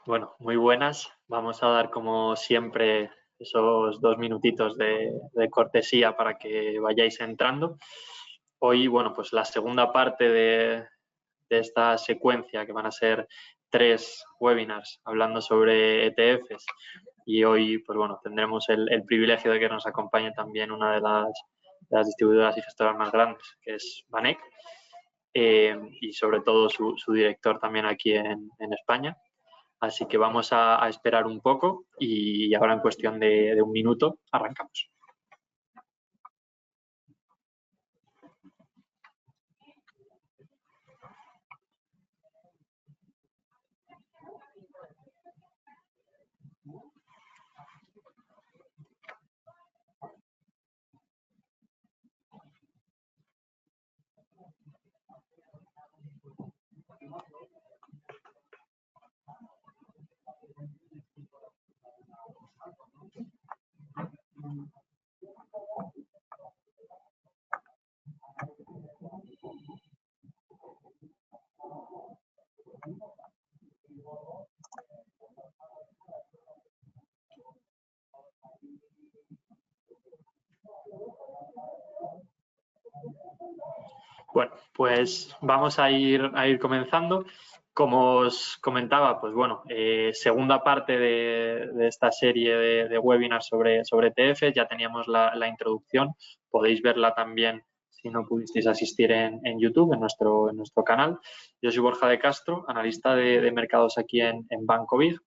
Bueno, muy buenas. Vamos a dar, como siempre, esos 2 minutitos de cortesía para que vayáis entrando. Hoy, bueno, pues la segunda parte de esta secuencia, que van a ser 3 webinars hablando sobre ETFs. Y hoy, pues bueno, tendremos el privilegio de que nos acompañe también una de las distribuidoras y gestoras más grandes, que es Vanek, y sobre todo su director también aquí en España. Así que vamos a esperar un poco y ahora en cuestión de un minuto arrancamos. Bueno, pues vamos a ir comenzando. Como os comentaba, pues bueno, segunda parte de esta serie de webinars sobre ETF. Ya teníamos la introducción, podéis verla también si no pudisteis asistir en YouTube, en nuestro canal. Yo soy Borja de Castro, analista de mercados aquí en Banco Big.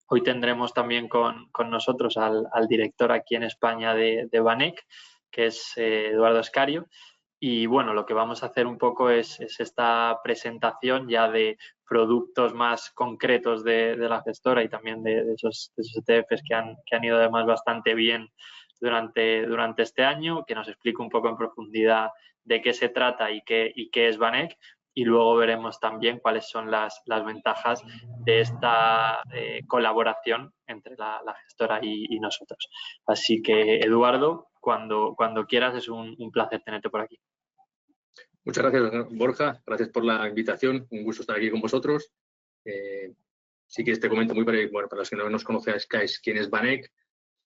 Hoy tendremos también con nosotros al director aquí en España de Vanek, que es Eduardo Escario. Y bueno, lo que vamos a hacer un poco es esta presentación ya de productos más concretos de la gestora y también de esos ETFs que han ido además bastante bien durante este año, que nos explique un poco en profundidad de qué se trata y qué es Vanek. Y luego veremos también cuáles son las ventajas de esta colaboración entre la gestora y nosotros. Así que, Eduardo, cuando quieras, es un placer tenerte por aquí. Muchas gracias, Borja. Gracias por la invitación. Un gusto estar aquí con vosotros. Sí que te comento muy breve, bueno, para los que no nos conocéis, ¿quién es Vanek?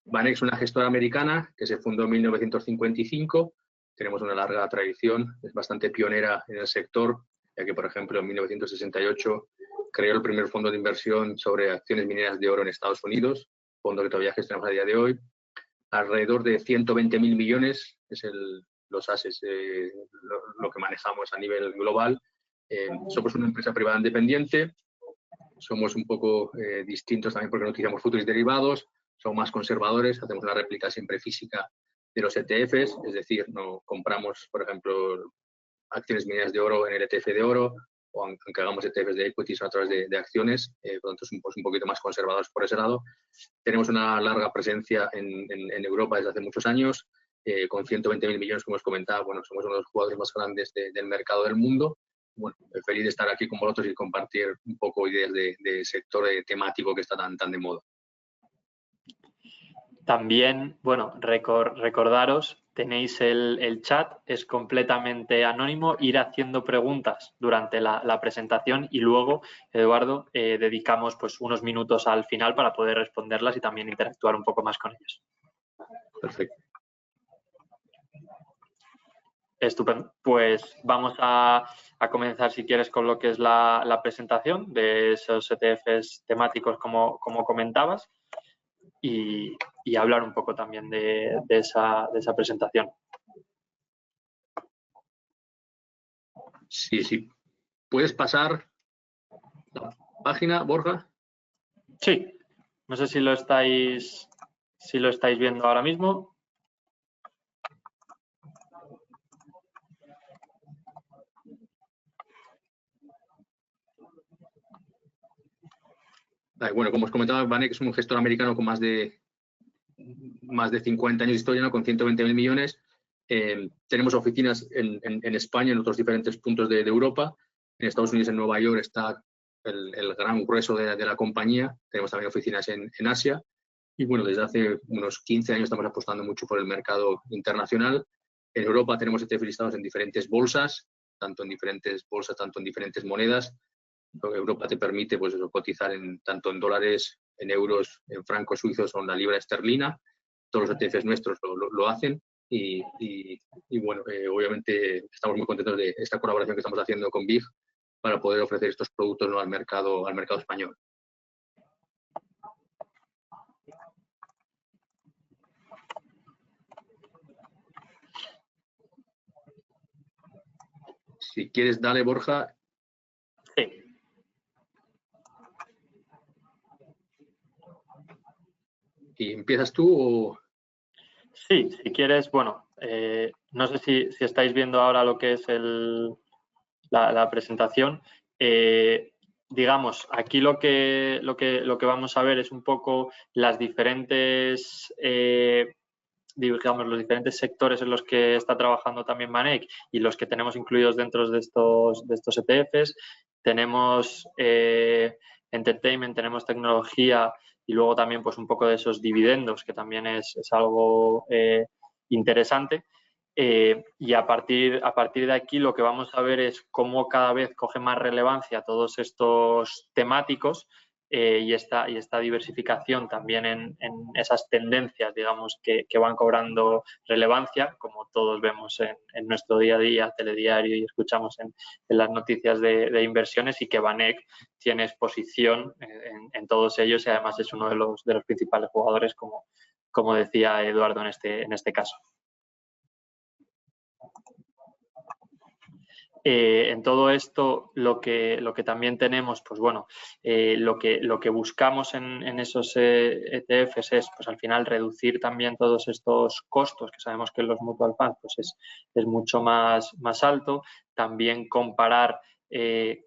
Vanek es una gestora americana que se fundó en 1955. Tenemos una larga tradición, es bastante pionera en el sector, ya que, por ejemplo, en 1968 creó el primer fondo de inversión sobre acciones mineras de oro en Estados Unidos, fondo que todavía gestionamos a día de hoy. Alrededor de 120.000 millones es los assets, lo que manejamos a nivel global. Somos una empresa privada independiente, somos un poco distintos también porque no utilizamos futuros derivados, somos más conservadores, hacemos una réplica siempre física de los ETFs, es decir, no compramos, por ejemplo, acciones mineras de oro en el ETF de oro, o aunque hagamos ETFs de equities a través de acciones, por lo tanto somos un poquito más conservadores por ese lado. Tenemos una larga presencia en Europa desde hace muchos años, con 120.000 millones, como os comentaba. Bueno, somos uno de los jugadores más grandes del mercado del mundo. Bueno, feliz de estar aquí con vosotros y compartir un poco ideas de sector temático que está tan de moda. También, bueno, recordaros, tenéis el chat, es completamente anónimo, ir haciendo preguntas durante la presentación y luego, Eduardo, dedicamos pues unos minutos al final para poder responderlas y también interactuar un poco más con ellos. Perfecto. Estupendo. Pues vamos a comenzar, si quieres, con lo que es la presentación de esos ETFs temáticos como comentabas y hablar un poco también de esa presentación. Sí. ¿Puedes pasar la página, Borja? Sí. No sé si lo estáis viendo ahora mismo. Bueno, como os comentaba, Vanek es un gestor americano con más de 50 años de historia, ¿no? Con 120.000 millones. Tenemos oficinas en España, en otros diferentes puntos de Europa. En Estados Unidos, en Nueva York, está el gran grueso de la compañía. Tenemos también oficinas en Asia. Y bueno, desde hace unos 15 años estamos apostando mucho por el mercado internacional. En Europa tenemos ETF listados en diferentes bolsas, tanto en diferentes monedas. Europa te permite pues eso, cotizar tanto en dólares, en euros, en francos suizos o en la libra esterlina. Todos los ETFs nuestros lo hacen y bueno, obviamente estamos muy contentos de esta colaboración que estamos haciendo con BIG para poder ofrecer estos productos, ¿no?, al mercado español. Si quieres, dale, Borja. Sí. ¿Y empiezas tú o...? Sí, si quieres, bueno, no sé si estáis viendo ahora lo que es la presentación. Digamos, aquí lo que vamos a ver es un poco las diferentes, digamos, los diferentes sectores en los que está trabajando también Banek y los que tenemos incluidos dentro de estos ETFs. Tenemos entertainment, tenemos tecnología y luego también pues un poco de esos dividendos, que también es algo interesante. Y a partir de aquí lo que vamos a ver es cómo cada vez coge más relevancia todos estos temáticos y esta diversificación también en esas tendencias, digamos, que van cobrando relevancia, como todos vemos en nuestro día a día, telediario, y escuchamos en las noticias de inversiones, y que Banek tiene exposición en todos ellos y además es uno de los principales jugadores, como decía Eduardo en este caso. En todo esto, lo que también tenemos, pues bueno, lo que buscamos en esos ETFs es, pues al final, reducir también todos estos costos, que sabemos que en los mutual funds pues es mucho más alto. También comparar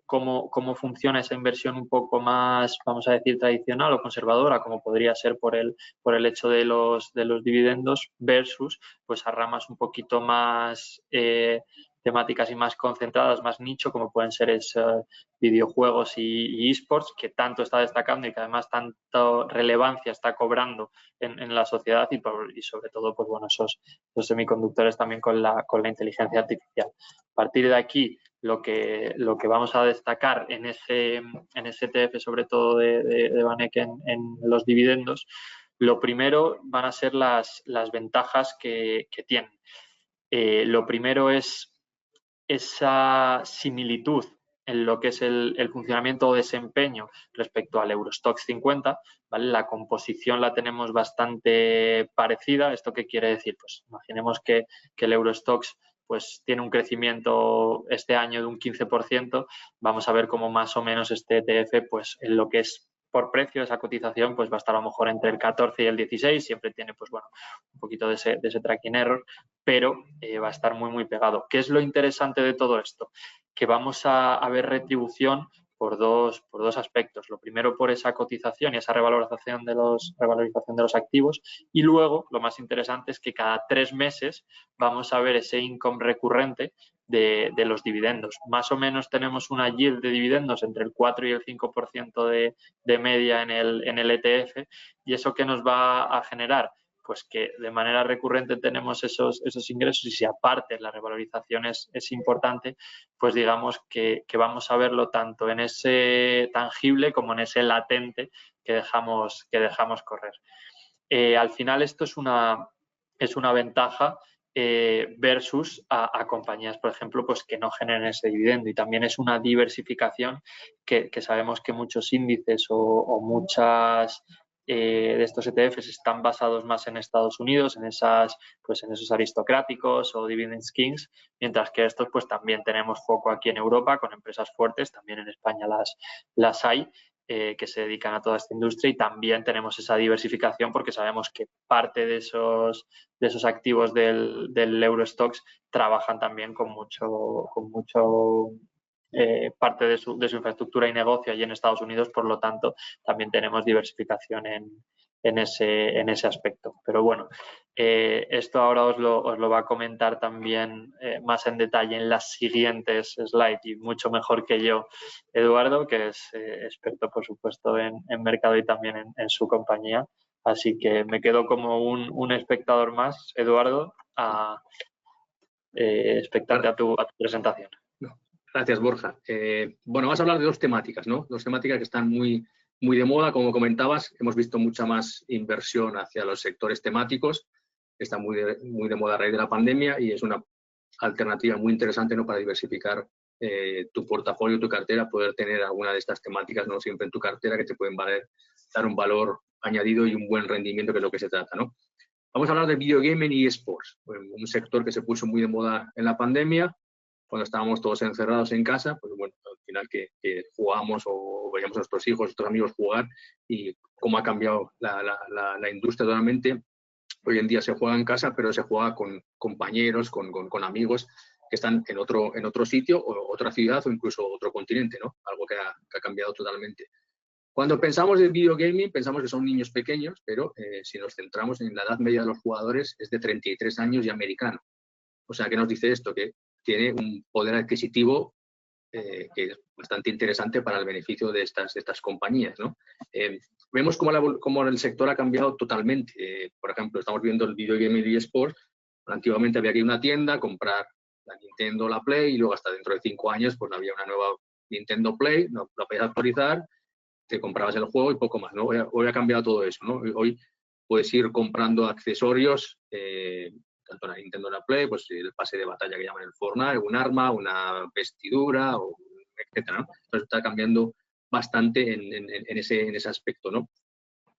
cómo funciona esa inversión un poco más, vamos a decir, tradicional o conservadora, como podría ser por el hecho de los dividendos, versus pues a ramas un poquito más temáticas y más concentradas, más nicho, como pueden ser videojuegos y esports, que tanto está destacando y que además tanto relevancia está cobrando en la sociedad, y sobre todo, pues bueno, esos semiconductores también con la inteligencia artificial. A partir de aquí, lo que vamos a destacar en ese ETF, sobre todo de Banek en los dividendos, lo primero van a ser las ventajas que tienen. Lo primero es esa similitud en lo que es el funcionamiento o desempeño respecto al Eurostoxx 50, ¿vale? La composición la tenemos bastante parecida. ¿Esto qué quiere decir? Pues imaginemos que el Eurostoxx pues tiene un crecimiento este año de un 15%, vamos a ver cómo más o menos este ETF, pues en lo que es por precio, esa cotización, pues va a estar a lo mejor entre el 14 y el 16, siempre tiene, pues bueno, un poquito de ese tracking error, pero va a estar muy, muy pegado. ¿Qué es lo interesante de todo esto? Que vamos a ver retribución por dos aspectos. Lo primero, por esa cotización y esa revalorización de los activos, y luego lo más interesante es que cada 3 meses vamos a ver ese income recurrente de los dividendos. Más o menos tenemos una yield de dividendos entre el 4 y el 5% de media en el ETF, y eso que nos va a generar, pues que de manera recurrente tenemos esos ingresos, y si aparte la revalorización es importante, pues digamos que vamos a verlo tanto en ese tangible como en ese latente que dejamos correr. Al final esto es una ventaja versus a compañías, por ejemplo, pues que no generen ese dividendo, y también es una diversificación que sabemos que muchos índices o muchas de estos ETFs están basados más en Estados Unidos, en esos aristocráticos o dividend kings, mientras que estos pues también tenemos foco aquí en Europa con empresas fuertes, también en España las hay, que se dedican a toda esta industria, y también tenemos esa diversificación porque sabemos que parte de esos activos del Eurostoxx trabajan también con mucho parte de su infraestructura y negocio allí en Estados Unidos. Por lo tanto, también tenemos diversificación en ese aspecto. Pero bueno, esto ahora os lo va a comentar también más en detalle en las siguientes slides, y mucho mejor que yo Eduardo, que es experto, por supuesto, en mercado y también en su compañía. Así que me quedo como un espectador más, Eduardo, expectante a tu presentación. Gracias, Borja. Bueno, vamos a hablar de dos temáticas, ¿no? Dos temáticas que están muy de moda, como comentabas. Hemos visto mucha más inversión hacia los sectores temáticos, que están muy de moda a raíz de la pandemia, y es una alternativa muy interesante, ¿no?, para diversificar tu portafolio, tu cartera, poder tener alguna de estas temáticas, ¿no?, siempre en tu cartera, que te pueden dar un valor añadido y un buen rendimiento, que es lo que se trata, ¿no? Vamos a hablar de videogaming y eSports, un sector que se puso muy de moda en la pandemia, cuando estábamos todos encerrados en casa. Pues bueno, al final que jugamos o veíamos a nuestros hijos, a nuestros amigos jugar, y cómo ha cambiado la industria totalmente. Hoy en día se juega en casa, pero se juega con compañeros, con amigos que están en otro sitio, o otra ciudad, o incluso otro continente, ¿no? Algo que ha cambiado totalmente. Cuando pensamos en videogaming, pensamos que son niños pequeños, pero si nos centramos en la edad media de los jugadores, es de 33 años y americano. O sea, ¿qué nos dice esto? Que tiene un poder adquisitivo que es bastante interesante para el beneficio de estas compañías, ¿no? Vemos cómo el sector ha cambiado totalmente. Por ejemplo, estamos viendo el videogaming y eSports. Antiguamente había que ir a una tienda, comprar la Nintendo, la Play, y luego hasta dentro de 5 años pues había una nueva Nintendo Play, no la podías actualizar, te comprabas el juego y poco más, ¿no? Hoy ha cambiado todo eso, ¿no? Hoy puedes ir comprando accesorios, tanto en la Nintendo, en la Play, pues el pase de batalla que llaman el Fortnite, un arma, una vestidura, etcétera, ¿no? Entonces está cambiando bastante en ese aspecto, ¿no?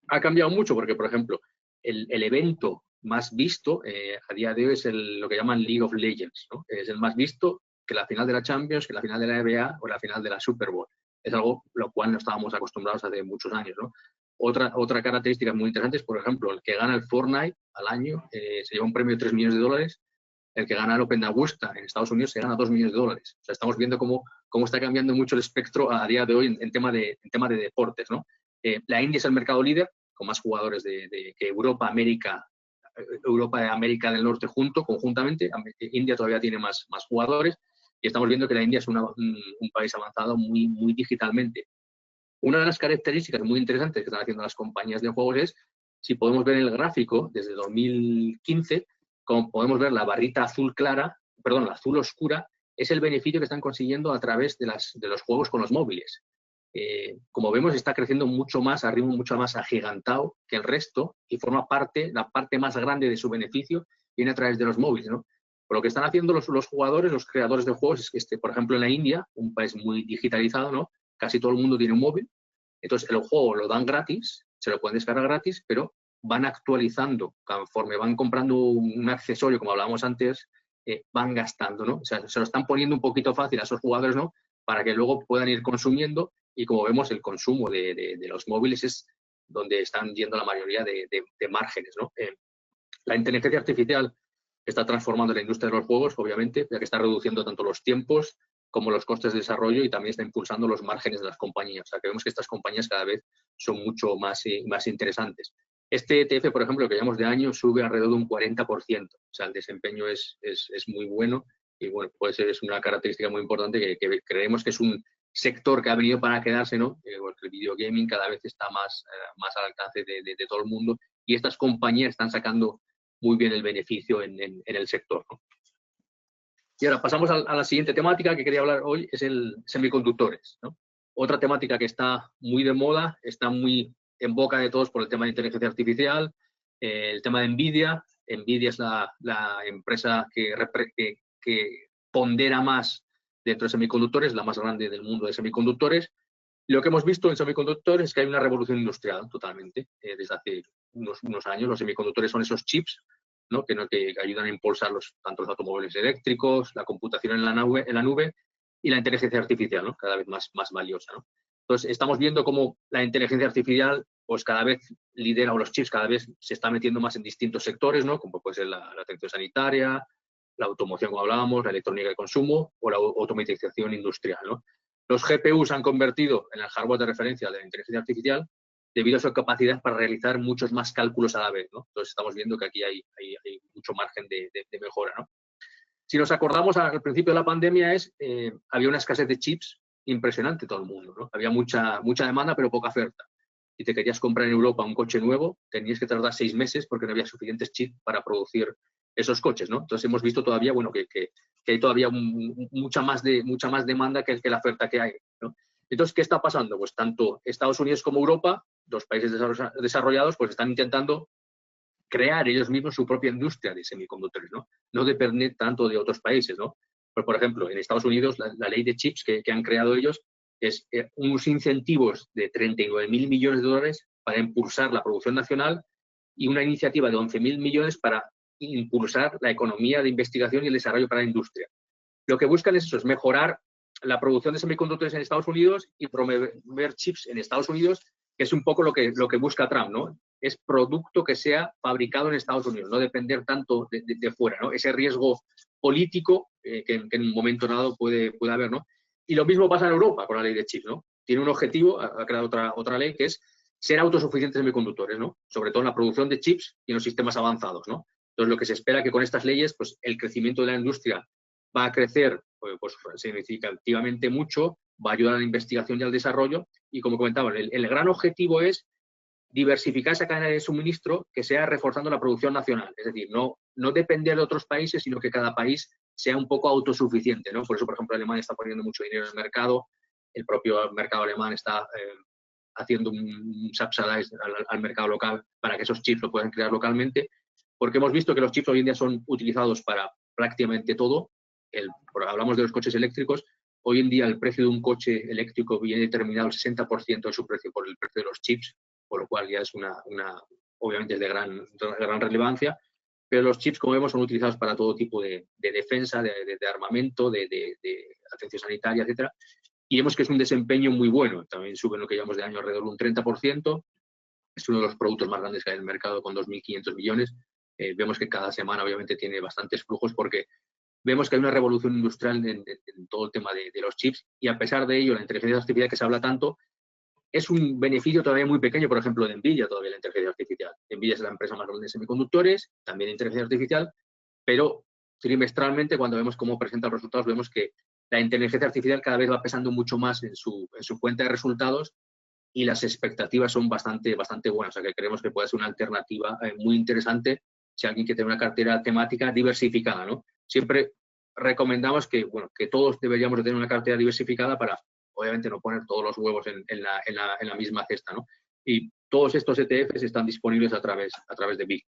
Ha cambiado mucho porque, por ejemplo, el evento más visto a día de hoy es lo que llaman League of Legends, ¿no? Es el más visto que la final de la Champions, que la final de la NBA o la final de la Super Bowl. Es algo lo cual no estábamos acostumbrados hace muchos años, ¿no? Otra característica muy interesante es, por ejemplo, el que gana el Fortnite al año se lleva un premio de 3 millones de dólares. El que gana el Open de Augusta en Estados Unidos se gana 2 millones de dólares. O sea, estamos viendo cómo está cambiando mucho el espectro a día de hoy en tema de deportes, ¿no? La India es el mercado líder, con más jugadores que Europa y América del Norte conjuntamente. India todavía tiene más jugadores, y estamos viendo que la India es un país avanzado muy digitalmente. Una de las características muy interesantes que están haciendo las compañías de juegos es, si podemos ver el gráfico desde 2015, como podemos ver la barrita azul clara, perdón, la azul oscura, es el beneficio que están consiguiendo a través de los juegos con los móviles. Como vemos, está creciendo mucho más, a ritmo mucho más agigantado que el resto, y la parte más grande de su beneficio viene a través de los móviles, ¿no? Por lo que están haciendo los jugadores, los creadores de juegos, es que, por ejemplo, en la India, un país muy digitalizado, ¿no?, casi todo el mundo tiene un móvil. Entonces, el juego lo dan gratis, se lo pueden descargar gratis, pero van actualizando conforme van comprando un accesorio, como hablábamos antes, van gastando, ¿no? O sea, se lo están poniendo un poquito fácil a esos jugadores, ¿no?, para que luego puedan ir consumiendo. Y como vemos, el consumo de los móviles es donde están yendo la mayoría de márgenes, ¿no? La inteligencia artificial está transformando la industria de los juegos, obviamente, ya que está reduciendo tanto los tiempos como los costes de desarrollo, y también está impulsando los márgenes de las compañías. O sea, que vemos que estas compañías cada vez son mucho más interesantes. Este ETF, por ejemplo, que llevamos de año, sube alrededor de un 40%. O sea, el desempeño es muy bueno, y bueno, pues es una característica muy importante que creemos que es un sector que ha venido para quedarse, ¿no? Porque el videogaming cada vez está más al alcance de todo el mundo, y estas compañías están sacando muy bien el beneficio en el sector, ¿no? Y ahora pasamos a la siguiente temática que quería hablar hoy, es el semiconductores, ¿no? Otra temática que está muy de moda, está muy en boca de todos por el tema de inteligencia artificial, el tema de NVIDIA. NVIDIA es la empresa que pondera más dentro de semiconductores, la más grande del mundo de semiconductores. Y lo que hemos visto en semiconductores es que hay una revolución industrial totalmente. Desde hace unos años, los semiconductores son esos chips, ¿no?, que ayudan a impulsar tanto los automóviles eléctricos, la computación en la nube y la inteligencia artificial, ¿no?, cada vez más valiosa, ¿no? Entonces, estamos viendo cómo la inteligencia artificial pues cada vez lidera, o los chips cada vez se están metiendo más en distintos sectores, ¿no?, como puede ser la atención sanitaria, la automoción, como hablábamos, la electrónica de consumo o la automatización industrial, ¿no? Los GPUs se han convertido en el hardware de referencia de la inteligencia artificial debido a su capacidad para realizar muchos más cálculos a la vez, ¿no? Entonces, estamos viendo que aquí hay mucho margen de mejora, ¿no? Si nos acordamos, al principio de la pandemia había una escasez de chips impresionante todo el mundo, ¿no? Había mucha demanda, pero poca oferta. Si te querías comprar en Europa un coche nuevo, tenías que tardar 6 meses porque no había suficientes chips para producir esos coches, ¿no? Entonces hemos visto todavía, bueno, que hay todavía mucha más demanda que la oferta que hay, ¿no? Entonces, ¿qué está pasando? Pues tanto Estados Unidos como Europa, los países desarrollados, pues están intentando crear ellos mismos su propia industria de semiconductores, ¿no? No depender tanto de otros países, ¿no? Por ejemplo, en Estados Unidos, la ley de chips que han creado ellos es unos incentivos de 39.000 millones de dólares para impulsar la producción nacional y una iniciativa de 11.000 millones para impulsar la economía de investigación y el desarrollo para la industria. Lo que buscan es eso, es mejorar la producción de semiconductores en Estados Unidos y promover chips en Estados Unidos, que es un poco lo que busca Trump, ¿no? Es producto que sea fabricado en Estados Unidos, no depender tanto de fuera, ¿no? Ese riesgo político que en un momento dado puede haber, ¿no? Y lo mismo pasa en Europa con la ley de chips, ¿no? Tiene un objetivo, ha creado otra ley, que es ser autosuficientes en semiconductores, ¿no? Sobre todo en la producción de chips y en los sistemas avanzados, ¿no? Entonces, lo que se espera que con estas leyes, pues el crecimiento de la industria va a crecer pues, significativamente mucho, va a ayudar a la investigación y al desarrollo y, como comentaba, el gran objetivo es diversificar esa cadena de suministro que sea reforzando la producción nacional, es decir, no depender de otros países, sino que cada país sea un poco autosuficiente, ¿no? Por eso, por ejemplo, Alemania está poniendo mucho dinero en el mercado, el propio mercado alemán está haciendo un subsidize al mercado local para que esos chips lo puedan crear localmente, porque hemos visto que los chips hoy en día son utilizados para prácticamente todo. Hablamos de los coches eléctricos. Hoy en día el precio de un coche eléctrico viene determinado el 60% de su precio por el precio de los chips, por lo cual ya es obviamente es de gran relevancia. Pero los chips, como vemos, son utilizados para todo tipo de defensa, de armamento, de atención sanitaria, etcétera. Y vemos que es un desempeño muy bueno. También sube lo que llevamos de año alrededor de un 30%. Es uno de los productos más grandes que hay en el mercado con 2.500 millones. Vemos que cada semana obviamente tiene bastantes flujos porque vemos que hay una revolución industrial en todo el tema de los chips y a pesar de ello la inteligencia artificial que se habla tanto es un beneficio todavía muy pequeño, por ejemplo, de NVIDIA todavía la inteligencia artificial. NVIDIA es la empresa más grande de semiconductores, también de inteligencia artificial, pero trimestralmente cuando vemos cómo presenta los resultados vemos que la inteligencia artificial cada vez va pesando mucho más en su cuenta de resultados y las expectativas son bastante buenas. O sea, que creemos que puede ser una alternativa muy interesante si alguien quiere tener una cartera temática diversificada, ¿no? Siempre recomendamos que todos deberíamos de tener una cartera diversificada para, obviamente, no poner todos los huevos en la misma cesta, ¿no? Y todos estos ETFs están disponibles a través de BIG.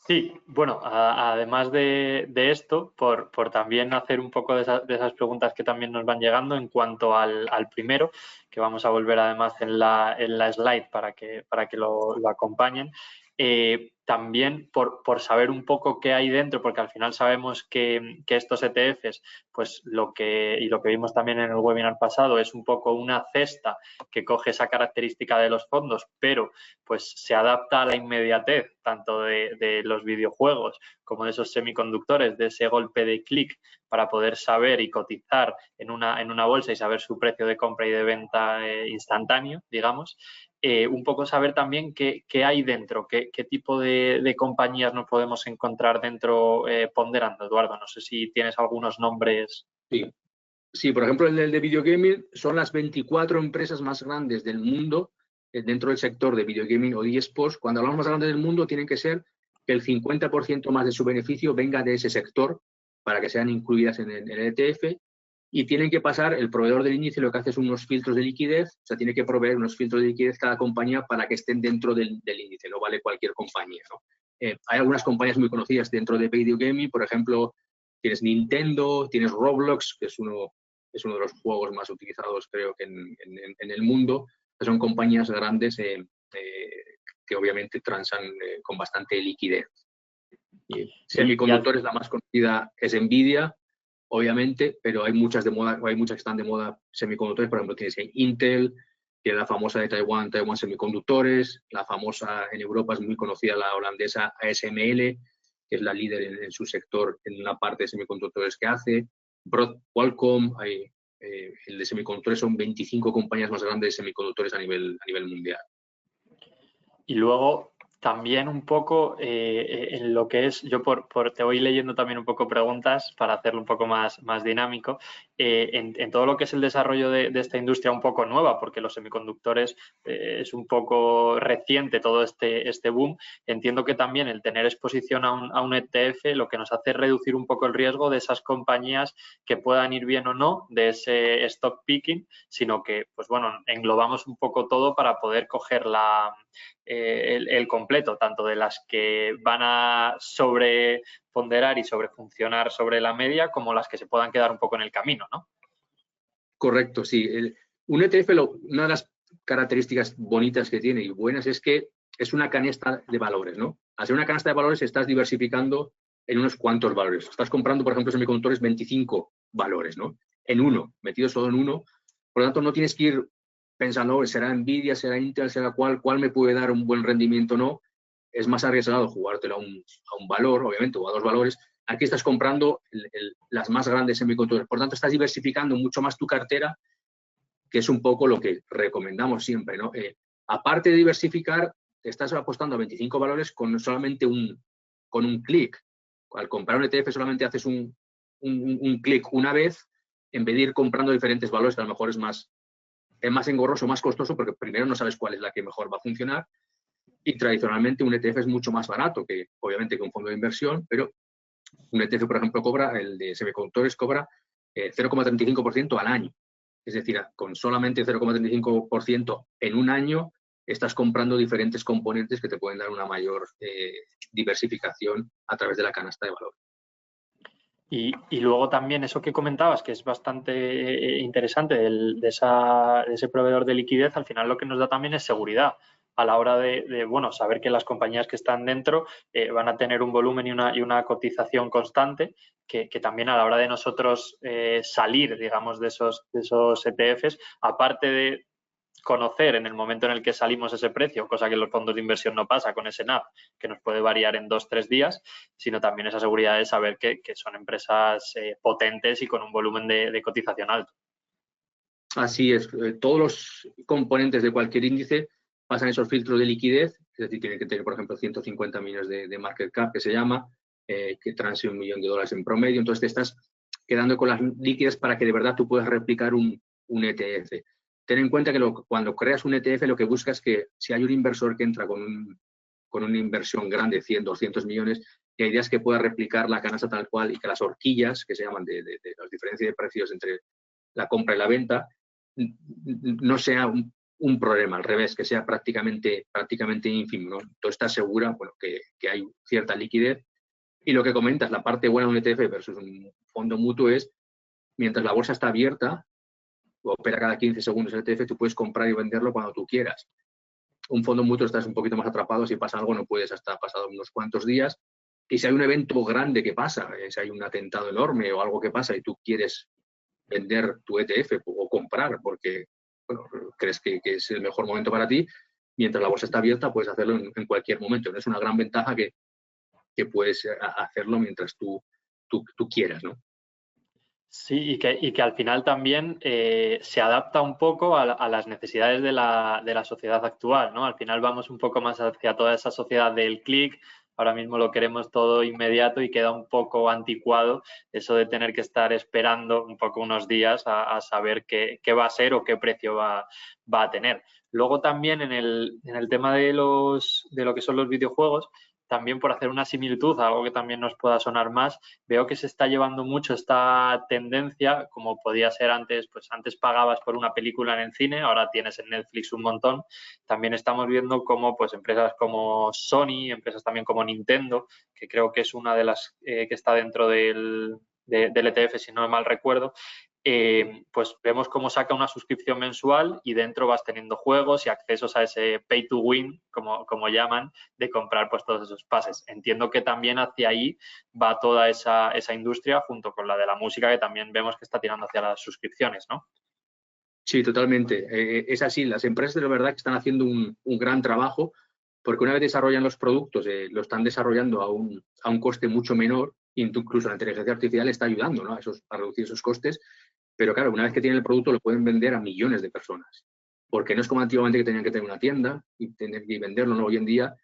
Sí, bueno, además de esto, por también hacer un poco de esas preguntas que también nos van llegando en cuanto al primero, que vamos a volver además en la slide para que lo acompañen. También por saber un poco qué hay dentro, porque al final sabemos que estos ETFs, pues lo que vimos también en el webinar pasado, es un poco una cesta que coge esa característica de los fondos, pero pues se adapta a la inmediatez, tanto de los videojuegos como de esos semiconductores, de ese golpe de clic para poder saber y cotizar en una bolsa y saber su precio de compra y de venta instantáneo, digamos. Un poco saber también qué hay dentro, qué tipo de compañías nos podemos encontrar dentro ponderando. Eduardo, no sé si tienes algunos nombres. Sí, por ejemplo, el de videogaming son las 24 empresas más grandes del mundo dentro del sector de videogaming o de eSports. Cuando hablamos más grande del mundo, tienen que ser que el 50% más de su beneficio venga de ese sector para que sean incluidas en el ETF y tienen que pasar, el proveedor del índice lo que hace es unos filtros de liquidez, o sea, tiene que proveer unos filtros de liquidez cada compañía para que estén dentro del índice, no vale cualquier compañía, ¿no? Hay algunas compañías muy conocidas dentro de videogaming, por ejemplo, tienes Nintendo, tienes Roblox, que es uno de los juegos más utilizados, creo que en el mundo. Son compañías grandes que obviamente transan con bastante liquidez. Y semiconductores, la más conocida es NVIDIA, obviamente, pero hay muchas que están de moda semiconductores. Por ejemplo, tienes Intel, que es la famosa de Taiwán Semiconductores, la famosa en Europa es muy conocida la holandesa ASML, que es la líder en su sector en una parte de semiconductores que hace. Qualcomm, el de semiconductores son 25 compañías más grandes de semiconductores a nivel mundial. Y luego también un poco en lo que es, yo te voy leyendo también un poco preguntas para hacerlo un poco más dinámico en todo lo que es el desarrollo de esta industria un poco nueva, porque los semiconductores es un poco reciente todo este boom, entiendo que también el tener exposición a un ETF lo que nos hace es reducir un poco el riesgo de esas compañías que puedan ir bien o no, de ese stock picking, sino que, pues bueno, englobamos un poco todo para poder coger el completo, tanto de las que van a sobreponderar y sobrefuncionar sobre la media, como las que se puedan quedar un poco en el camino, ¿no? Correcto, sí. Un ETF, una de las características bonitas que tiene y buenas es que es una canasta de valores, ¿no? Al ser una canasta de valores estás diversificando en unos cuantos valores. Estás comprando, por ejemplo, semiconductores 25 valores, ¿no? En uno, metido solo en uno. Por lo tanto, no tienes que ir pensando, será Nvidia, será Intel, será cuál me puede dar un buen rendimiento o no. Es más arriesgado jugártelo a un valor, obviamente, o a dos valores. Aquí estás comprando las más grandes semiconductores. Por tanto, estás diversificando mucho más tu cartera, que es un poco lo que recomendamos siempre, ¿no? Aparte de diversificar, te estás apostando a 25 valores con solamente con un clic. Al comprar un ETF solamente haces un clic una vez, en vez de ir comprando diferentes valores, que a lo mejor es más engorroso, más costoso, porque primero no sabes cuál es la que mejor va a funcionar. Y tradicionalmente un ETF es mucho más barato que, obviamente, que un fondo de inversión, pero un ETF, por ejemplo, el de semiconductores cobra 0,35% al año. Es decir, con solamente 0,35% en un año estás comprando diferentes componentes que te pueden dar una mayor diversificación a través de la canasta de valor. Y luego también eso que comentabas, que es bastante interesante de ese proveedor de liquidez, al final lo que nos da también es seguridad a la hora de bueno, saber que las compañías que están dentro van a tener un volumen y una cotización constante, que también a la hora de nosotros salir, digamos, de esos ETFs, aparte de conocer en el momento en el que salimos ese precio, cosa que en los fondos de inversión no pasa con ese NAV, que nos puede variar en 2-3 días, sino también esa seguridad de saber que son empresas potentes y con un volumen de cotización alto. Así es, todos los componentes de cualquier índice pasan esos filtros de liquidez, es decir, tiene que tener, por ejemplo, 150 millones de market cap, que se llama, que transe $1 millón en promedio, entonces te estás quedando con las líquidas para que de verdad tú puedas replicar un ETF. Ten en cuenta que cuando creas un ETF lo que buscas es que si hay un inversor que entra con una inversión grande, 100, 200 millones, la idea es que pueda replicar la canasta tal cual y que las horquillas, que se llaman de las diferencias de precios entre la compra y la venta, no sea un problema, al revés, que sea prácticamente ínfimo, ¿no? Tú estás segura, bueno, que hay cierta liquidez. Y lo que comentas, la parte buena de un ETF versus un fondo mutuo es, mientras la bolsa está abierta, opera cada 15 segundos el ETF, tú puedes comprar y venderlo cuando tú quieras. Un fondo mutuo estás un poquito más atrapado, si pasa algo no puedes hasta pasado unos cuantos días. Y si hay un evento grande que pasa, si hay un atentado enorme o algo que pasa y tú quieres vender tu ETF o comprar porque bueno, crees que es el mejor momento para ti, mientras la bolsa está abierta puedes hacerlo en cualquier momento. Es una gran ventaja que puedes hacerlo mientras tú quieras, ¿no? Sí, y que al final también se adapta un poco a las necesidades de la sociedad actual, ¿no? Al final vamos un poco más hacia toda esa sociedad del clic. Ahora mismo lo queremos todo inmediato y queda un poco anticuado eso de tener que estar esperando un poco unos días a saber qué va a ser o qué precio va a tener. Luego también en el tema de lo que son los videojuegos, también por hacer una similitud, algo que también nos pueda sonar más, veo que se está llevando mucho esta tendencia, como podía ser antes, pues antes pagabas por una película en el cine, ahora tienes en Netflix un montón. También estamos viendo cómo pues empresas como Sony, empresas también como Nintendo, que creo que es una de las que está dentro del ETF, si no mal recuerdo, pues vemos cómo saca una suscripción mensual y dentro vas teniendo juegos y accesos a ese pay to win, como llaman, de comprar pues todos esos pases. Entiendo que también hacia ahí va toda esa industria junto con la de la música, que también vemos que está tirando hacia las suscripciones, ¿no? Sí, totalmente. Es así, las empresas de verdad que están haciendo un gran trabajo porque una vez desarrollan los productos, lo están desarrollando a un coste mucho menor, incluso la inteligencia artificial está ayudando, ¿no? a reducir esos costes. Pero claro, una vez que tienen el producto lo pueden vender a millones de personas. Porque no es como antiguamente que tenían que tener una tienda y tener que venderlo, ¿no? Hoy en día,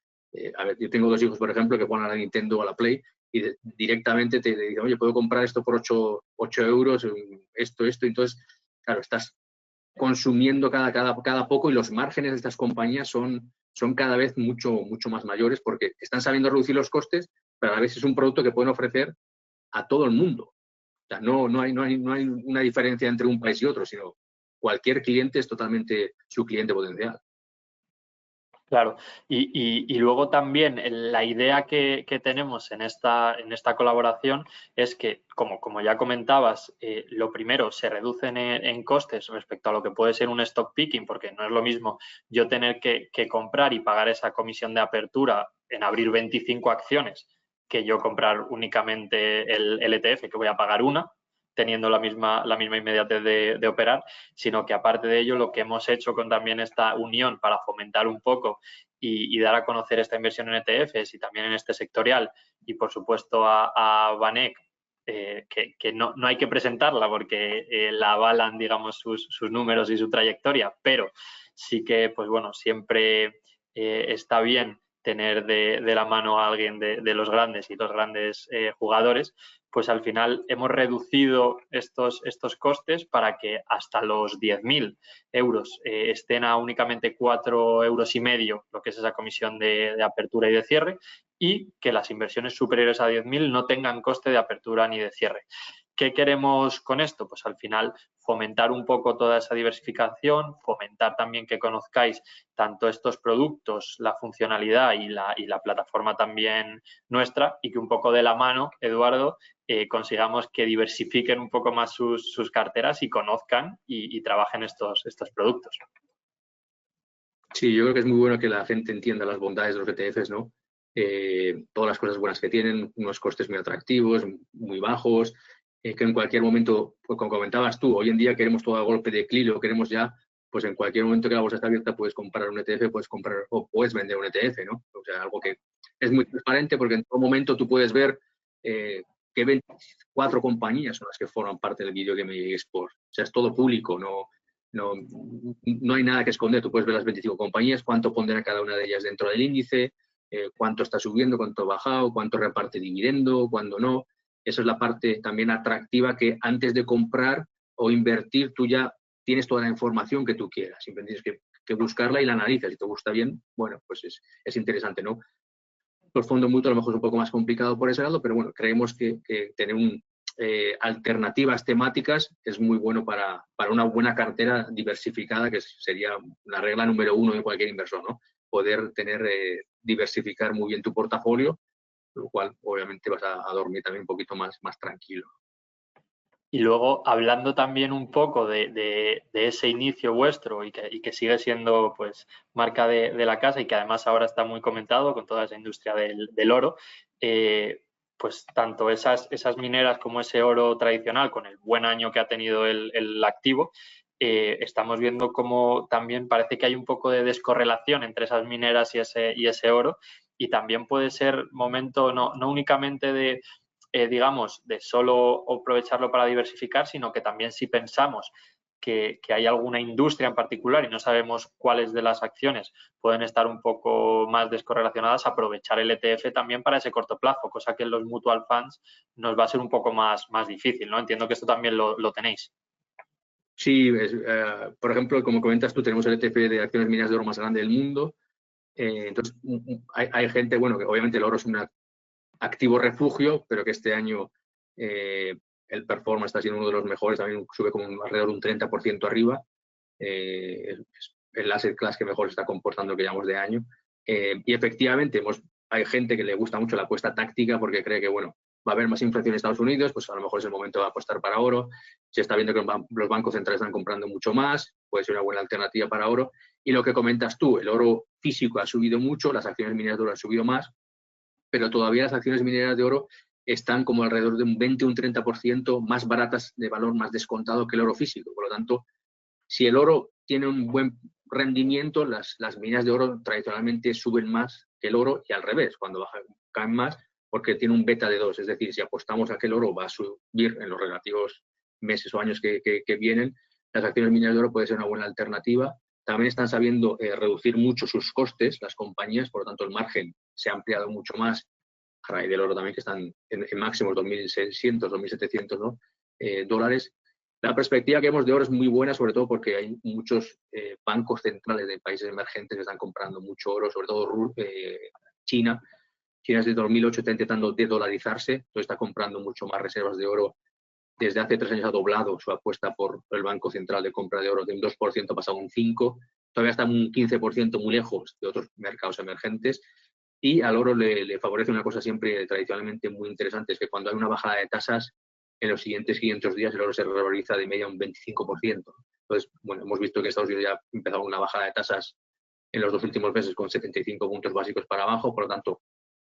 a ver, yo tengo 2 hijos, por ejemplo, que ponen a la Nintendo o a la Play y directamente te dicen, oye, puedo comprar esto por 8 euros, esto, entonces, claro, estás consumiendo cada poco y los márgenes de estas compañías son cada vez mucho más mayores porque están sabiendo reducir los costes, pero a la vez es un producto que pueden ofrecer a todo el mundo. O sea, no hay una diferencia entre un país y otro, sino cualquier cliente es totalmente su cliente potencial. Claro, y luego también la idea que tenemos en esta colaboración es que, como ya comentabas, lo primero, se reducen en costes respecto a lo que puede ser un stock picking, porque no es lo mismo yo tener que comprar y pagar esa comisión de apertura en abrir 25 acciones que yo comprar únicamente el ETF, que voy a pagar una, teniendo la misma inmediatez de operar, sino que aparte de ello lo que hemos hecho con también esta unión para fomentar un poco y dar a conocer esta inversión en ETFs y también en este sectorial y por supuesto a Vanek, que no hay que presentarla porque la avalan, digamos, sus números y su trayectoria, pero sí que, pues bueno, siempre está bien tener de la mano a alguien de los grandes y los grandes jugadores, pues al final hemos reducido estos costes para que hasta los 10.000 euros estén a únicamente 4,5 euros, lo que es esa comisión de apertura y de cierre, y que las inversiones superiores a 10.000 no tengan coste de apertura ni de cierre. ¿Qué queremos con esto? Pues al final fomentar un poco toda esa diversificación, fomentar también que conozcáis tanto estos productos, la funcionalidad y la plataforma también nuestra, y que un poco de la mano, Eduardo, consigamos que diversifiquen un poco más sus carteras y conozcan y trabajen estos productos. Sí, yo creo que es muy bueno que la gente entienda las bondades de los ETFs, ¿no? Todas las cosas buenas que tienen, unos costes muy atractivos, muy bajos, que en cualquier momento, pues como comentabas tú, hoy en día queremos todo a golpe de clic, lo queremos ya, pues en cualquier momento que la bolsa está abierta puedes comprar un ETF, puedes comprar o puedes vender un ETF, ¿no? O sea, algo que es muy transparente porque en todo momento tú puedes ver que 24 compañías son las que forman parte del Video Gaming Export. O sea, es todo público, no hay nada que esconder. Tú puedes ver las 25 compañías, cuánto pondrá cada una de ellas dentro del índice, cuánto está subiendo, cuánto ha bajado, cuánto reparte dividendo, cuándo no. Esa es la parte también atractiva, que antes de comprar o invertir tú ya tienes toda la información que tú quieras. Siempre tienes que buscarla y la analizas. Si te gusta bien, bueno, pues es interesante, ¿no? Los fondos mutuos a lo mejor es un poco más complicado por ese lado, pero bueno, creemos que tener alternativas temáticas es muy bueno para una buena cartera diversificada, que sería la regla número 1 de cualquier inversor, ¿no? Poder diversificar muy bien tu portafolio, lo cual obviamente vas a dormir también un poquito más tranquilo. Y luego, hablando también un poco de ese inicio vuestro y que sigue siendo pues marca de la casa y que además ahora está muy comentado con toda esa industria del oro, pues tanto esas mineras como ese ese tradicional, con el buen año que ha tenido el activo, estamos viendo como también parece que hay un poco de descorrelación entre esas mineras y ese oro, y también puede ser momento no únicamente digamos, de solo aprovecharlo para diversificar, sino que también si pensamos que hay alguna industria en particular y no sabemos cuáles de las acciones pueden estar un poco más descorrelacionadas, aprovechar el ETF también para ese corto plazo, cosa que en los mutual funds nos va a ser un poco más difícil, ¿no? Entiendo que esto también lo tenéis. Sí, por ejemplo, como comentas tú, tenemos el ETF de acciones mineras de oro más grande del mundo. Entonces, hay gente, bueno, que obviamente el oro es un activo refugio, pero que este año el performance está siendo uno de los mejores, también sube como alrededor de un 30% arriba. Es el asset class que mejor se está comportando que llevamos de año. Y efectivamente hay gente que le gusta mucho la apuesta táctica porque cree que, bueno, va a haber más inflación en Estados Unidos, pues a lo mejor es el momento de apostar para oro. Se está viendo que los bancos centrales están comprando mucho más, puede ser una buena alternativa para oro. Y lo que comentas tú, el oro físico ha subido mucho, las acciones mineras de oro han subido más, pero todavía las acciones mineras de oro están como alrededor de un 20 o un 30% más baratas de valor, más descontado que el oro físico. Por lo tanto, si el oro tiene un buen rendimiento, las minas de oro tradicionalmente suben más que el oro, y al revés, cuando bajan, caen más, porque tiene un beta de 2. Es decir, si apostamos a que el oro va a subir en los relativos meses o años que vienen, las acciones mineras de oro puede ser una buena alternativa. También están sabiendo reducir mucho sus costes las compañías, por lo tanto el margen se ha ampliado mucho más a raíz del oro también, que están en máximos 2.600, 2.700, ¿no? Dólares. La perspectiva que vemos de oro es muy buena, sobre todo porque hay muchos bancos centrales de países emergentes que están comprando mucho oro, sobre todo China. China desde 2008 está intentando dedolarizarse, entonces está comprando mucho más reservas de oro. Desde hace 3 años ha doblado su apuesta por el Banco Central de compra de oro, de un 2% ha pasado a un 5%, todavía está un 15% muy lejos de otros mercados emergentes. Y al oro le favorece una cosa siempre tradicionalmente muy interesante, es que cuando hay una bajada de tasas, en los siguientes 500 días el oro se revaloriza de media un 25%. Entonces, bueno, hemos visto que Estados Unidos ya ha empezado una bajada de tasas en los 2 últimos meses con 75 puntos básicos para abajo, por lo tanto,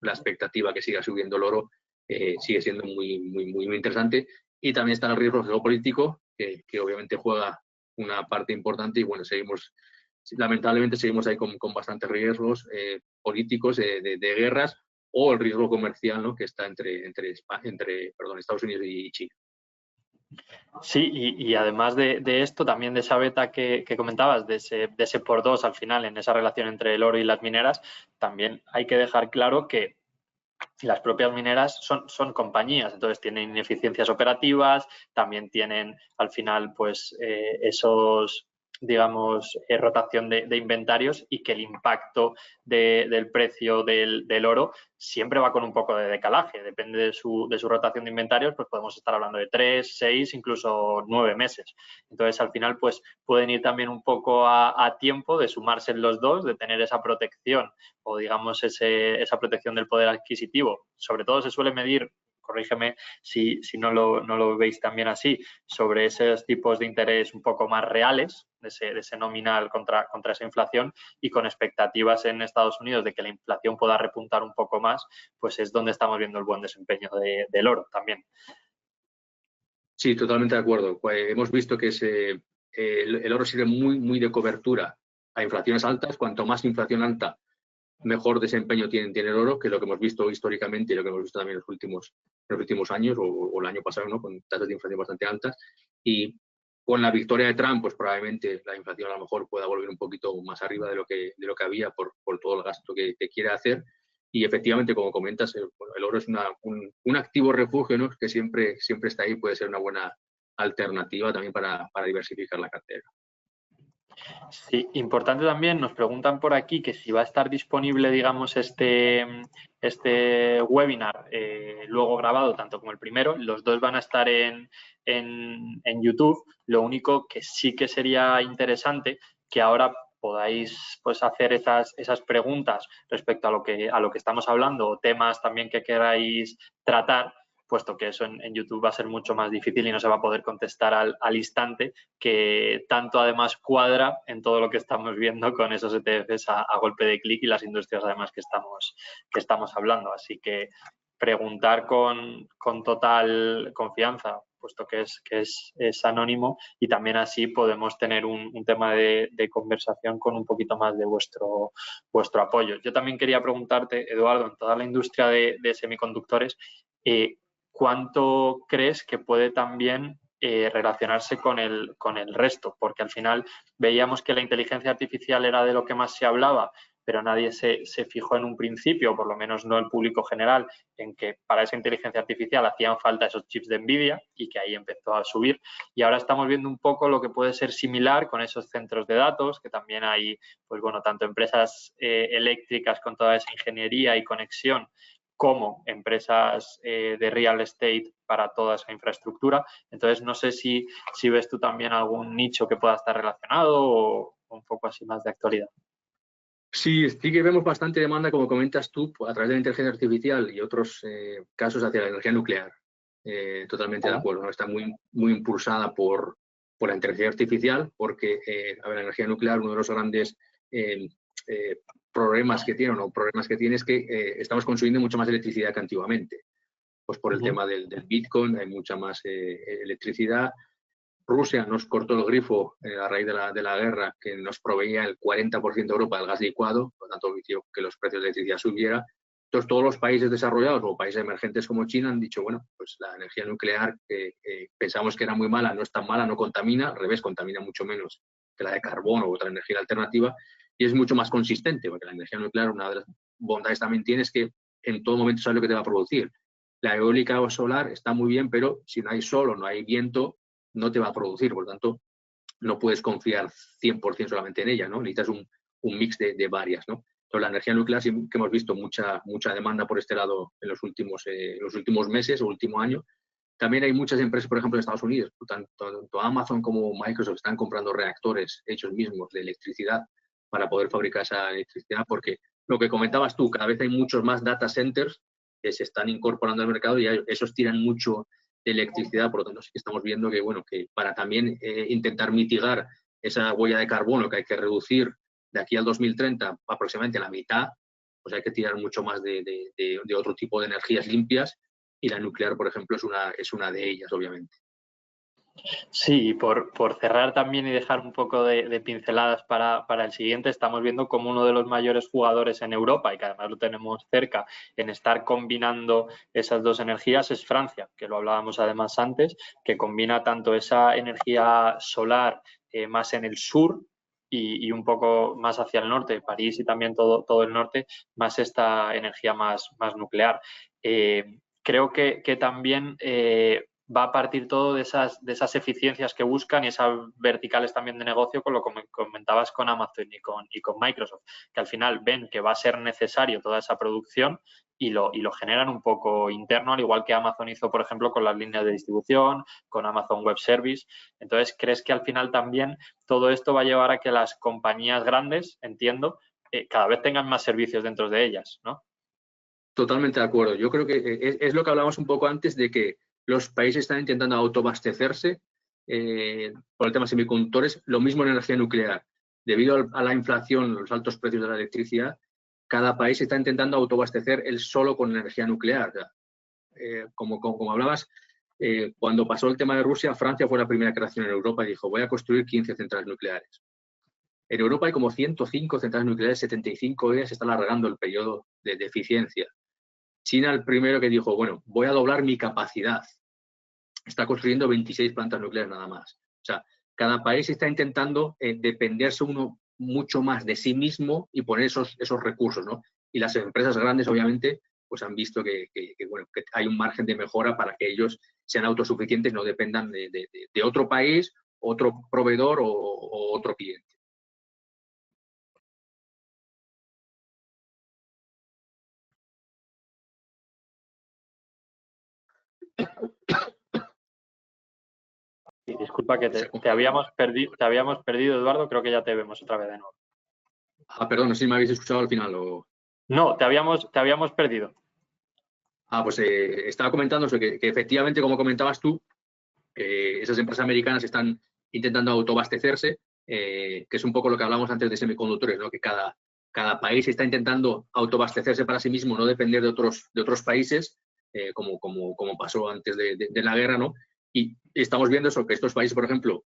la expectativa que siga subiendo el oro sigue siendo muy interesante. Y también está el riesgo geopolítico, que obviamente juega una parte importante y bueno, lamentablemente seguimos ahí con bastantes riesgos políticos de guerras o el riesgo comercial, ¿no? Que está entre Estados Unidos y China. Sí, y además de esto, también de esa beta que comentabas, de ese por dos al final en esa relación entre el oro y las mineras, también hay que dejar claro que las propias mineras son compañías, entonces tienen ineficiencias operativas, también tienen al final pues esos, digamos, rotación de inventarios y que el impacto del precio del oro siempre va con un poco de decalaje, depende de su rotación de inventarios, pues podemos estar hablando de 3, 6, incluso 9 meses. Entonces al final pues pueden ir también un poco a tiempo de sumarse los dos, de tener esa protección o digamos esa protección del poder adquisitivo. Sobre todo se suele medir, corrígeme si no lo veis también así, sobre esos tipos de interés un poco más reales, de ese nominal contra esa inflación, y con expectativas en Estados Unidos de que la inflación pueda repuntar un poco más, pues es donde estamos viendo el buen desempeño del oro también. Sí, totalmente de acuerdo. Pues hemos visto que el oro sirve muy de cobertura a inflaciones altas. Cuanto más inflación alta, mejor desempeño tiene el oro, que es lo que hemos visto históricamente y lo que hemos visto también en los últimos años o el año pasado, ¿no? Con tasas de inflación bastante altas. Y con la victoria de Trump, pues probablemente la inflación a lo mejor pueda volver un poquito más arriba de lo que había por todo el gasto que quiere hacer. Y efectivamente, como comentas, el oro es un activo refugio, ¿no? Que siempre está ahí, puede ser una buena alternativa también para diversificar la cartera. Sí, importante también, nos preguntan por aquí que si va a estar disponible, digamos, este webinar luego grabado, tanto como el primero. Los dos van a estar en YouTube. Lo único que sí que sería interesante que ahora podáis pues hacer esas preguntas respecto a lo que estamos hablando o temas también que queráis tratar, puesto que eso en YouTube va a ser mucho más difícil y no se va a poder contestar al instante, que tanto además cuadra en todo lo que estamos viendo con esos ETFs a golpe de clic y las industrias además que estamos hablando. Así que preguntar con total confianza, puesto que es anónimo, y también así podemos tener un tema de conversación con un poquito más de vuestro apoyo. Yo también quería preguntarte, Eduardo, en toda la industria de semiconductores, ¿cuánto crees que puede también relacionarse con el resto? Porque al final veíamos que la inteligencia artificial era de lo que más se hablaba, pero nadie se fijó en un principio, por lo menos no el público general, en que para esa inteligencia artificial hacían falta esos chips de Nvidia y que ahí empezó a subir. Y ahora estamos viendo un poco lo que puede ser similar con esos centros de datos, que también hay, pues bueno, tanto empresas eléctricas con toda esa ingeniería y conexión, como empresas de real estate para toda esa infraestructura. Entonces, no sé si ves tú también algún nicho que pueda estar relacionado o un poco así más de actualidad. Sí que vemos bastante demanda, como comentas tú, a través de la inteligencia artificial y otros casos hacia la energía nuclear. Totalmente de acuerdo, ¿no? Está muy impulsada por la inteligencia artificial, porque la energía nuclear, uno de los grandes problemas que tiene es que estamos consumiendo mucha más electricidad que antiguamente. Pues por el tema del Bitcoin hay mucha más electricidad. Rusia nos cortó el grifo a raíz de la guerra, que nos proveía el 40% de Europa del gas licuado, por lo tanto hizo que los precios de electricidad subieran. Entonces, todos los países desarrollados o países emergentes como China han dicho, bueno, pues la energía nuclear pensamos que era muy mala, no es tan mala, no contamina, al revés, contamina mucho menos que la de carbón u otra energía alternativa, y es mucho más consistente, porque la energía nuclear, una de las bondades también tiene es que en todo momento sabes lo que te va a producir. La eólica o solar está muy bien, pero si no hay sol o no hay viento, no te va a producir. Por lo tanto, no puedes confiar 100% solamente en ella, ¿no? Necesitas un mix de varias, ¿no? Entonces, la energía nuclear sí que hemos visto mucha demanda por este lado en los últimos meses o último año. También hay muchas empresas, por ejemplo, en Estados Unidos, tanto Amazon como Microsoft están comprando reactores ellos mismos de electricidad para poder fabricar esa electricidad, porque lo que comentabas tú, cada vez hay muchos más data centers que se están incorporando al mercado y esos tiran mucho de electricidad, por lo tanto sí que estamos viendo que, bueno, que para también intentar mitigar esa huella de carbono que hay que reducir de aquí al 2030 aproximadamente la mitad, pues hay que tirar mucho más de otro tipo de energías limpias, y la nuclear, por ejemplo, es una de ellas, obviamente. Sí, y por cerrar también y dejar un poco de pinceladas para el siguiente, estamos viendo como uno de los mayores jugadores en Europa, y que además lo tenemos cerca, en estar combinando esas dos energías, es Francia, que lo hablábamos además antes, que combina tanto esa energía solar más en el sur y un poco más hacia el norte, París y también todo el norte, más esta energía más nuclear. Creo que también va a partir todo de esas eficiencias que buscan y esas verticales también de negocio, con lo que comentabas con Amazon y con Microsoft, que al final ven que va a ser necesario toda esa producción y lo generan un poco interno, al igual que Amazon hizo, por ejemplo, con las líneas de distribución, con Amazon Web Service. Entonces, ¿crees que al final también todo esto va a llevar a que las compañías grandes, entiendo, cada vez tengan más servicios dentro de ellas, ¿no? Totalmente de acuerdo. Yo creo que es lo que hablábamos un poco antes, de que los países están intentando autoabastecerse por el tema de semiconductores. Lo mismo en energía nuclear. Debido a la inflación, los altos precios de la electricidad, cada país está intentando autoabastecer él solo con energía nuclear. Como hablabas, cuando pasó el tema de Rusia, Francia fue la primera creación en Europa y dijo: voy a construir 15 centrales nucleares. En Europa hay como 105 centrales nucleares, 75 de ellas están alargando el periodo de eficiencia. China, el primero que dijo: bueno, voy a doblar mi capacidad. Está construyendo 26 plantas nucleares nada más. O sea, cada país está intentando dependerse uno mucho más de sí mismo y poner esos recursos, ¿no? Y las empresas grandes, obviamente, pues han visto que hay un margen de mejora para que ellos sean autosuficientes, no dependan de otro país, otro proveedor o otro cliente. Y disculpa que te habíamos perdido, Eduardo, creo que ya te vemos otra vez de nuevo. Perdón, no sé si me habéis escuchado al final o... No, te habíamos perdido. Pues estaba comentando eso, que efectivamente, como comentabas tú, esas empresas americanas están intentando autoabastecerse, que es un poco lo que hablamos antes de semiconductores, ¿no? Que cada país está intentando autoabastecerse para sí mismo, no depender de otros países, como pasó antes de la guerra, ¿no? Y estamos viendo eso, que estos países, por ejemplo,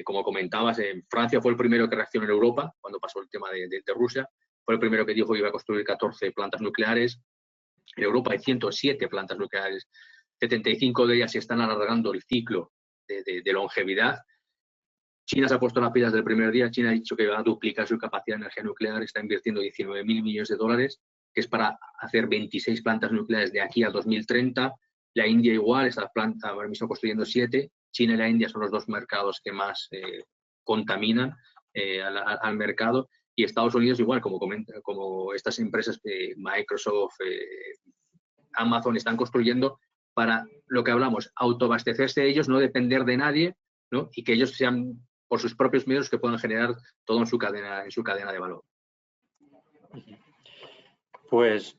como comentabas, Francia fue el primero que reaccionó en Europa cuando pasó el tema de Rusia, fue el primero que dijo que iba a construir 14 plantas nucleares. En Europa hay 107 plantas nucleares, 75 de ellas se están alargando el ciclo de longevidad. China se ha puesto las pilas del primer día. China ha dicho que va a duplicar su capacidad de energía nuclear, está invirtiendo 19.000 millones de dólares, que es para hacer 26 plantas nucleares de aquí a 2030. La India igual, esta planta ahora mismo construyendo 7. China y la India son los dos mercados que más contaminan al mercado. Y Estados Unidos igual, como estas empresas, Microsoft, Amazon, están construyendo para lo que hablamos, autoabastecerse de ellos, no depender de nadie, ¿no? Y que ellos sean por sus propios medios que puedan generar todo en su cadena de valor. Pues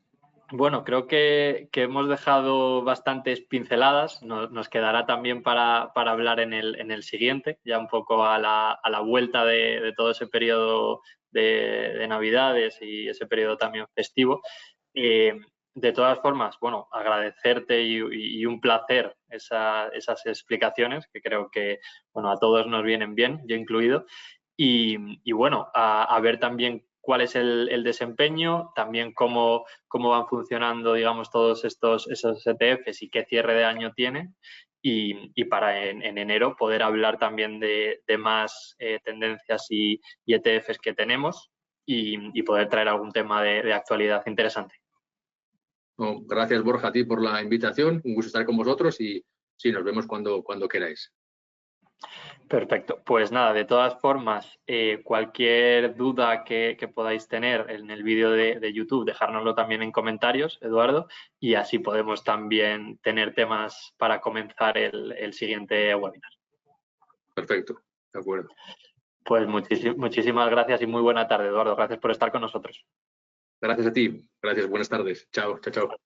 bueno, creo que hemos dejado bastantes pinceladas. Nos quedará también para hablar en el siguiente, ya un poco a la vuelta de todo ese periodo de Navidades y ese periodo también festivo. De todas formas, bueno, agradecerte y un placer esas explicaciones, que creo que, bueno, a todos nos vienen bien, yo incluido. Y bueno, a ver también cuál es el desempeño, también cómo van funcionando, digamos, todos esos ETFs y qué cierre de año tienen. Y para en enero poder hablar también de más tendencias y ETFs que tenemos y poder traer algún tema de actualidad interesante. No, gracias, Borja, a ti por la invitación. Un gusto estar con vosotros y sí, nos vemos cuando queráis. Perfecto. Pues nada, de todas formas, cualquier duda que podáis tener en el vídeo de YouTube, dejárnoslo también en comentarios, Eduardo, y así podemos también tener temas para comenzar el siguiente webinar. Perfecto, de acuerdo. Pues muchísimas gracias y muy buena tarde, Eduardo. Gracias por estar con nosotros. Gracias a ti. Gracias, buenas tardes. Chao, chao, chao.